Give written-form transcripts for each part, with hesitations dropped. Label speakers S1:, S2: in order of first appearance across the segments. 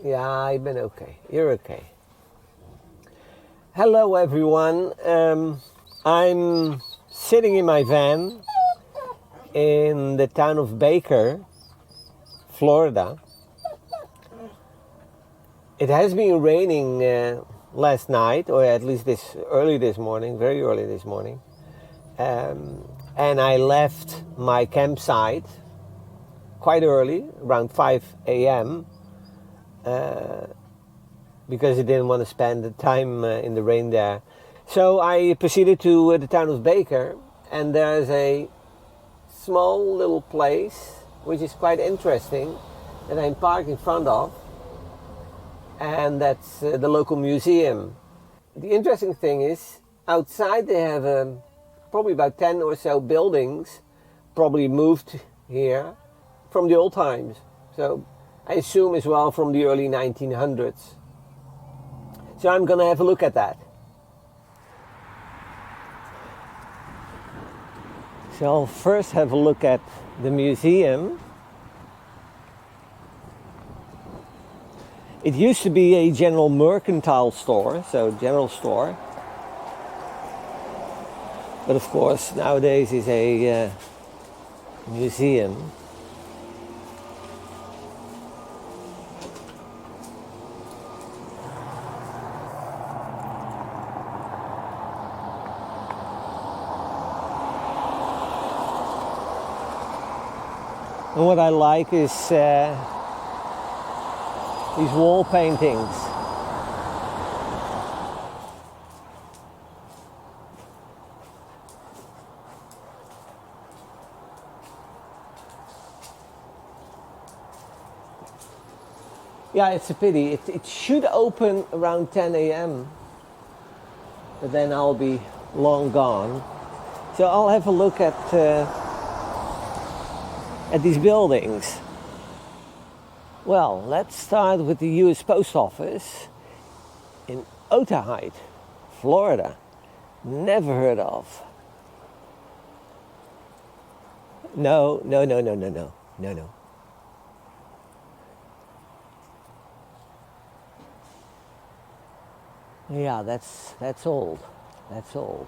S1: Ja, ik ben okay. You're okay. Hello everyone. I'm sitting in my van in the town of Baker, Florida. It has been raining last night, or at least very early this morning. And I left my campsite quite early, around 5 a.m., because I didn't want to spend the time in the rain there. So I proceeded to the town of Baker, and there's a small little place which is quite interesting that I'm parked in front of, and that's the local museum. The interesting thing is, outside they have probably about 10 or so buildings, probably moved here from the old times. So I assume as well from the early 1900s. So I'm going to have a look at that. So I'll first have a look at the museum. It used to be a general mercantile store, so general store. But of course nowadays is a museum. And what I like is these wall paintings. Yeah, it's a pity. It should open around 10 a.m. But then I'll be long gone. So I'll have a look at these buildings. Well, let's start with the U.S. Post Office in Otahide, Florida. Never heard of. No. Yeah, that's old. That's old.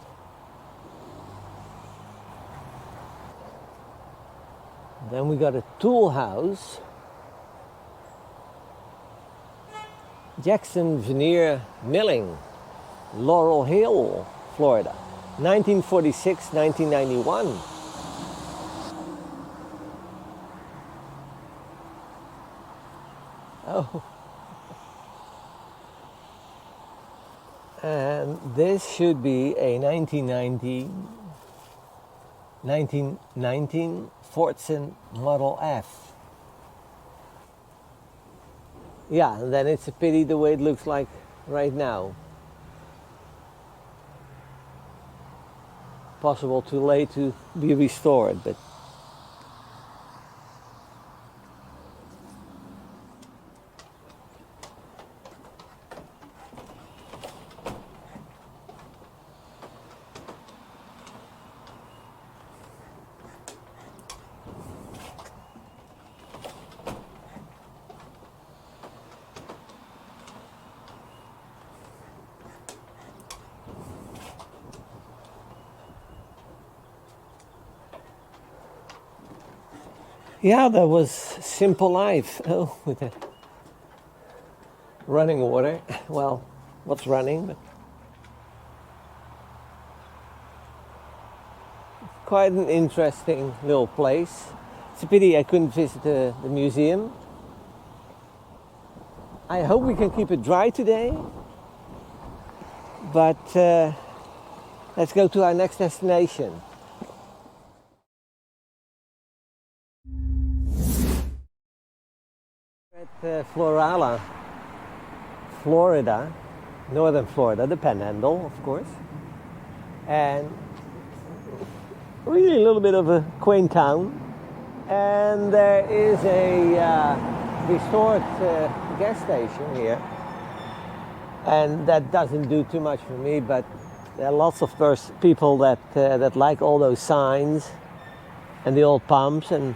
S1: Then we got a tool house. Jackson Veneer Milling, Laurel Hill, Florida, 1946, 1991. Oh. And this should be a 1919 Fordson Model F. Yeah, and then it's a pity the way it looks like right now. Possible too late to be restored, but yeah, that was Simple Life. Oh, with the running water. Well, what's running? But quite an interesting little place. It's a pity I couldn't visit the museum. I hope we can keep it dry today. But let's go to our next destination. At Florala, Florida, northern Florida, the Panhandle, of course, and really a little bit of a quaint town. And there is a restored gas station here, and that doesn't do too much for me. But there are lots of people that like all those signs and the old pumps, and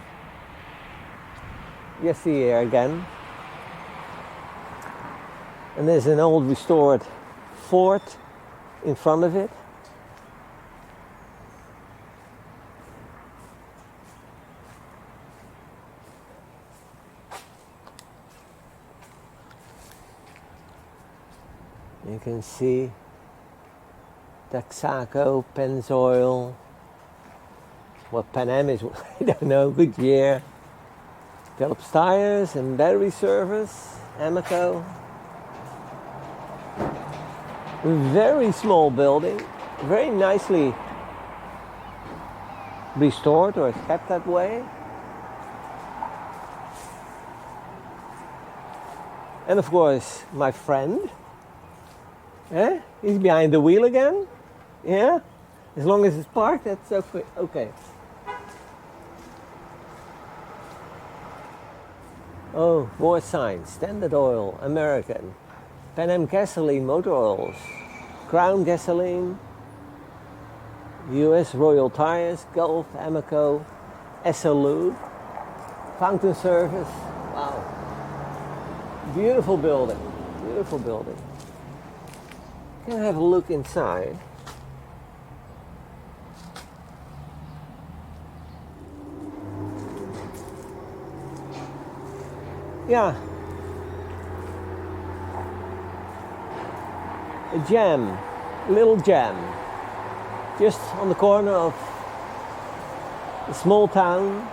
S1: yes, the air again. And there's an old restored fort in front of it. You can see Texaco, Pennzoil, what Pan Am is, I don't know, Goodyear, Phillips Tires and Battery Service, Amoco. Very small building, very nicely restored or kept that way. And of course, my friend. He's behind the wheel again. Yeah? As long as it's parked, that's okay. Oh, more signs. Standard Oil, American. Pan Am Gasoline Motor Oils. Crown Gasoline. US Royal Tires, Gulf, Amoco, Esselou. Fountain Service. Wow. Beautiful building. Beautiful building. Can I have a look inside? Yeah. A jam, little jam. Just on the corner of a small town.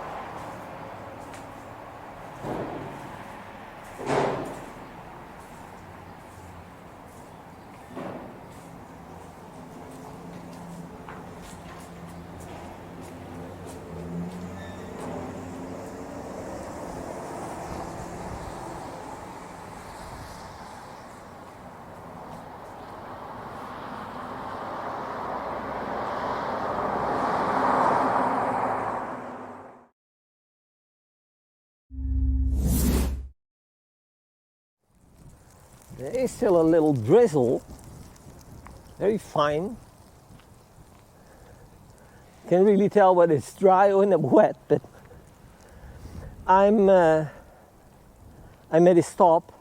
S1: There is still a little drizzle, very fine. Can't really tell whether it's dry or wet, but I made a stop,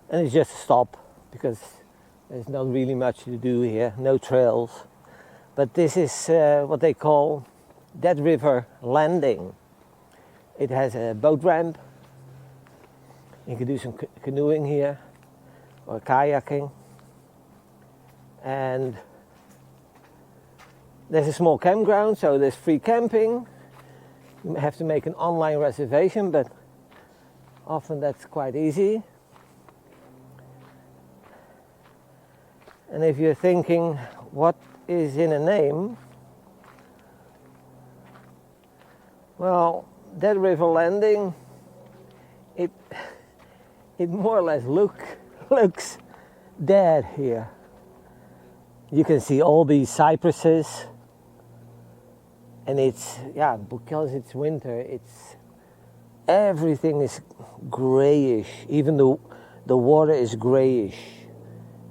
S1: and it's just a stop because there's not really much to do here, no trails. But this is what they call Dead River Landing. It has a boat ramp. You can do some canoeing here or kayaking, and there's a small campground, so there's free camping. You have to make an online reservation, but often that's quite easy. And if you're thinking, what is in a name? Well, Dead River Landing, it more or less looks dead here. You can see all these cypresses, and it's, yeah, because it's winter, everything is grayish. Even the water is grayish.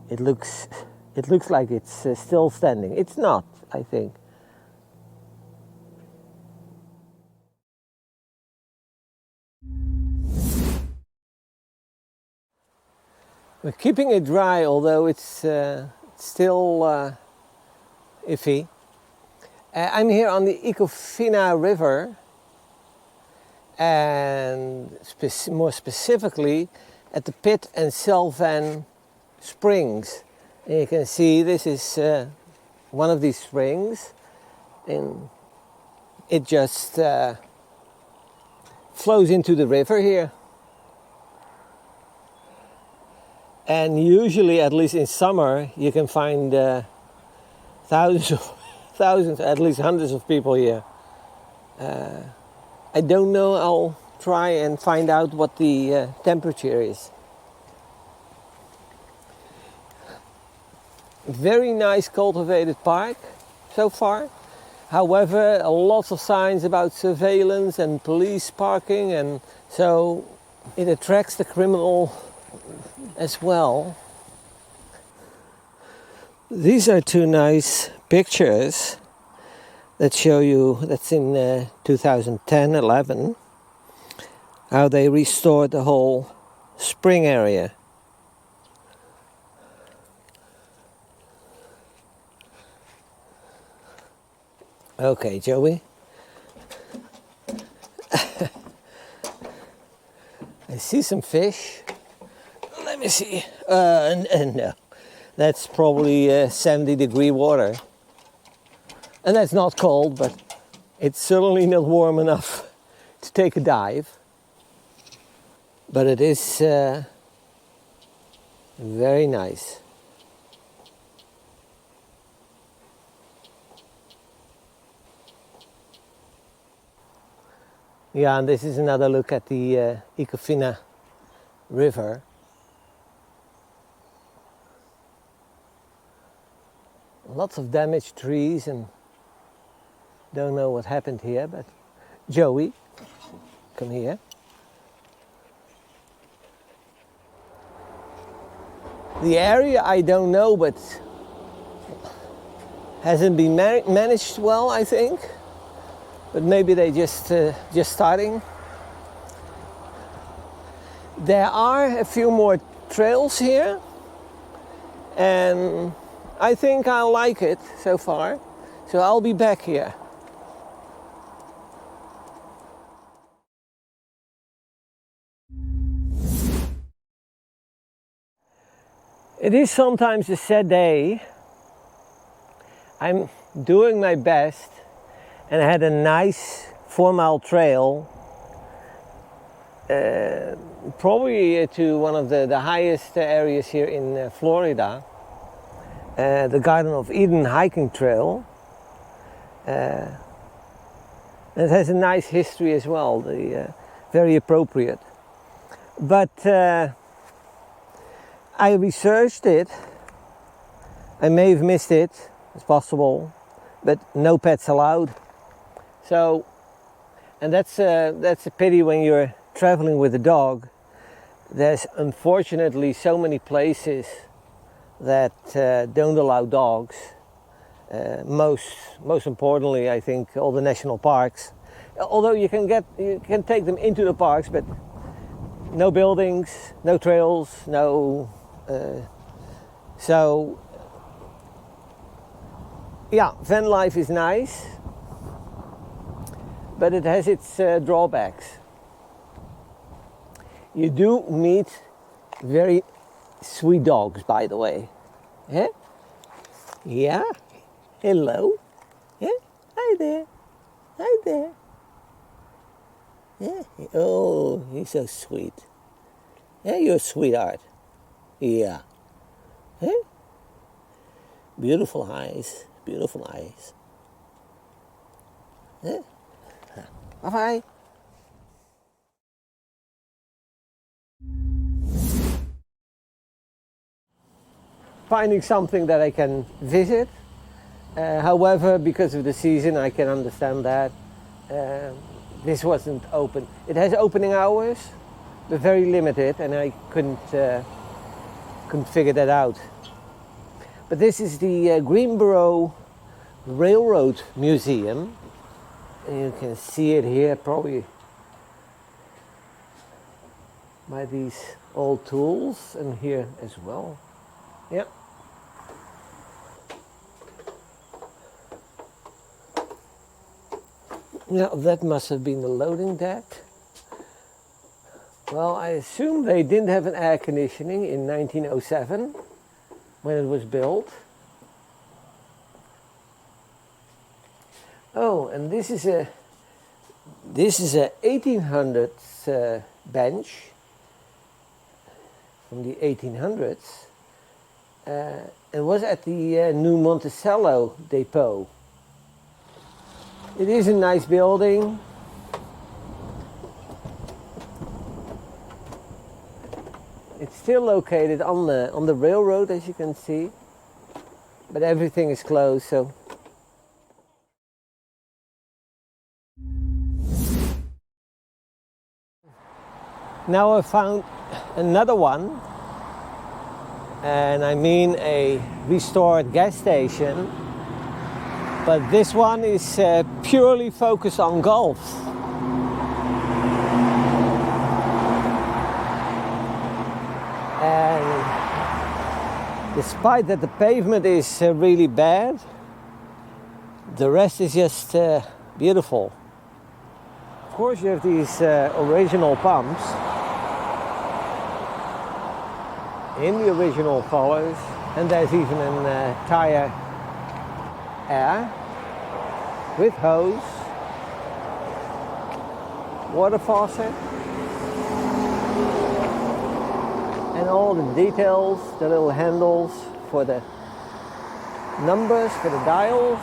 S1: It looks like it's still standing. It's not, I think. We're keeping it dry, although it's still iffy. I'm here on the Icofina River, and more specifically at the Pitt and Sylvan springs. And you can see this is one of these springs, and it just flows into the river here. And usually, at least in summer, you can find thousands, at least hundreds of people here. I don't know, I'll try and find out what the temperature is. Very nice cultivated park so far. However, lots of signs about surveillance and police parking, and so it attracts the criminal as well. These are two nice pictures that show you, that's in 2010-11, how they restored the whole spring area. Okay, Joey. I see some fish. Let me see. No, that's probably 70-degree water. And that's not cold, but it's certainly not warm enough to take a dive. But it is very nice. Yeah, and this is another look at the Icofina River. Lots of damaged trees, and don't know what happened here, but Joey, come here. The area I don't know, but hasn't been managed well, I think. But maybe they just starting. There are a few more trails here, and I think I like it so far. So I'll be back here. It is sometimes a sad day. I'm doing my best, and I had a nice 4-mile trail, probably to one of the highest areas here in Florida, the Garden of Eden hiking trail. It has a nice history as well, very appropriate. But I researched it. I may have missed it, it's possible, but no pets allowed. So, and that's a pity when you're traveling with a dog. There's unfortunately so many places that don't allow dogs. Most importantly, I think all the national parks. Although you can take them into the parks, but no buildings, no trails, no. So yeah, Vanlife is nice, but it has its drawbacks. You do meet very sweet dogs, by the way. Yeah? Yeah? Hello? Yeah? Hi there. Hi there. Yeah? Oh, he's so sweet. Yeah, you're a sweetheart. Yeah. Yeah? Beautiful eyes. Beautiful eyes. Yeah? Bye-bye. Finding something that I can visit. However, because of the season, I can understand that. This wasn't open. It has opening hours, but very limited, and I couldn't figure that out. But this is the Greenboro Railroad Museum. And you can see it here probably by these old tools, and here as well. Yep. Now that must have been the loading deck. Well, I assume they didn't have an air conditioning in 1907 when it was built. Oh, and this is a 1800s bench from the 1800s. It was at the New Monticello depot. It is a nice building. It's still located on the railroad, as you can see, but everything is closed. So now I found another one, and I mean a restored gas station. But this one is purely focused on golf. And despite that the pavement is really bad, The rest is just beautiful. Of course, you have these original pumps in the original colors, and there's even an tire air with hose, water faucet, and all the details, the little handles for the numbers, for the dials.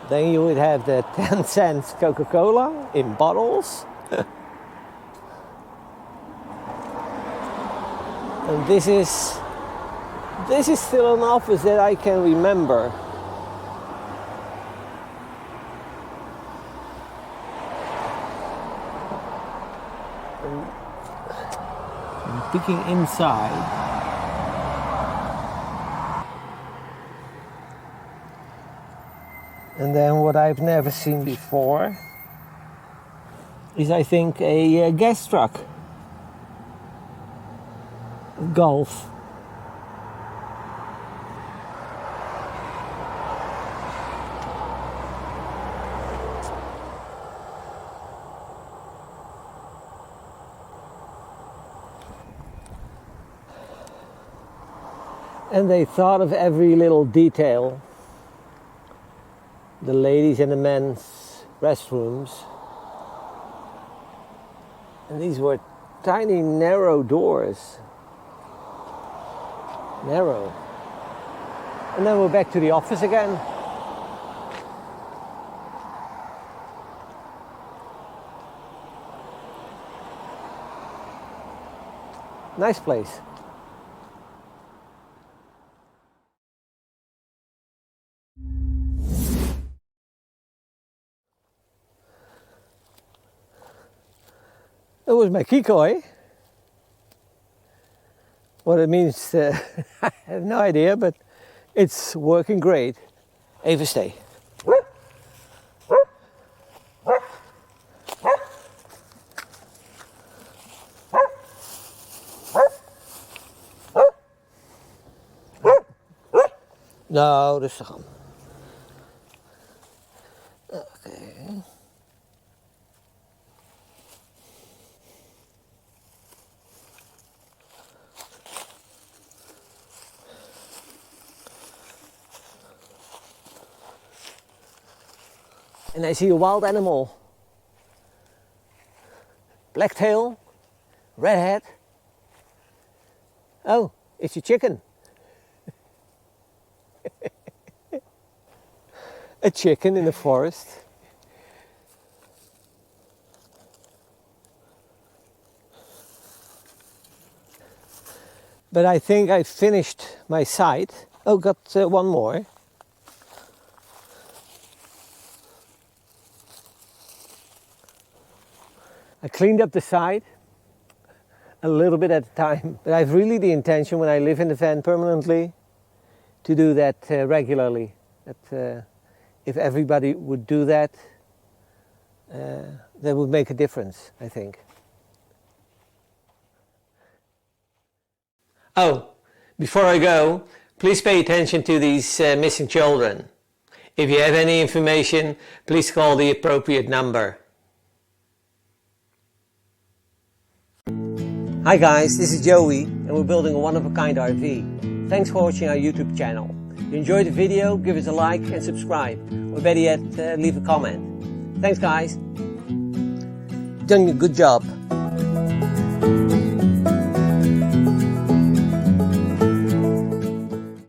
S1: Then you would have the 10 cents Coca-Cola in bottles. And this is still an office that I can remember. I'm peeking inside. And then what I've never seen before is, I think, a gas truck. Golf. And they thought of every little detail. The ladies and the men's restrooms. And these were tiny, narrow doors. Narrow. And then we're back to the office again. Nice place. That was my Kikoi. What it means, I have no idea, but it's working great. Even stay. Nou, rustig aan. Oké. And I see a wild animal. Blacktail, redhead. Oh, it's a chicken. A chicken in the forest. But I think I finished my site. Oh, got one more. I cleaned up the site a little bit at a time, but I've really the intention, when I live in the van permanently, to do that regularly. That if everybody would do that, that would make a difference, I think. Oh, before I go, please pay attention to these missing children. If you have any information, please call the appropriate number. Hi guys, this is Joey and we're building a one-of-a-kind RV. Thanks for watching our YouTube channel. If you enjoyed the video, give us a like and subscribe. Or better yet, leave a comment. Thanks guys. Done a good job.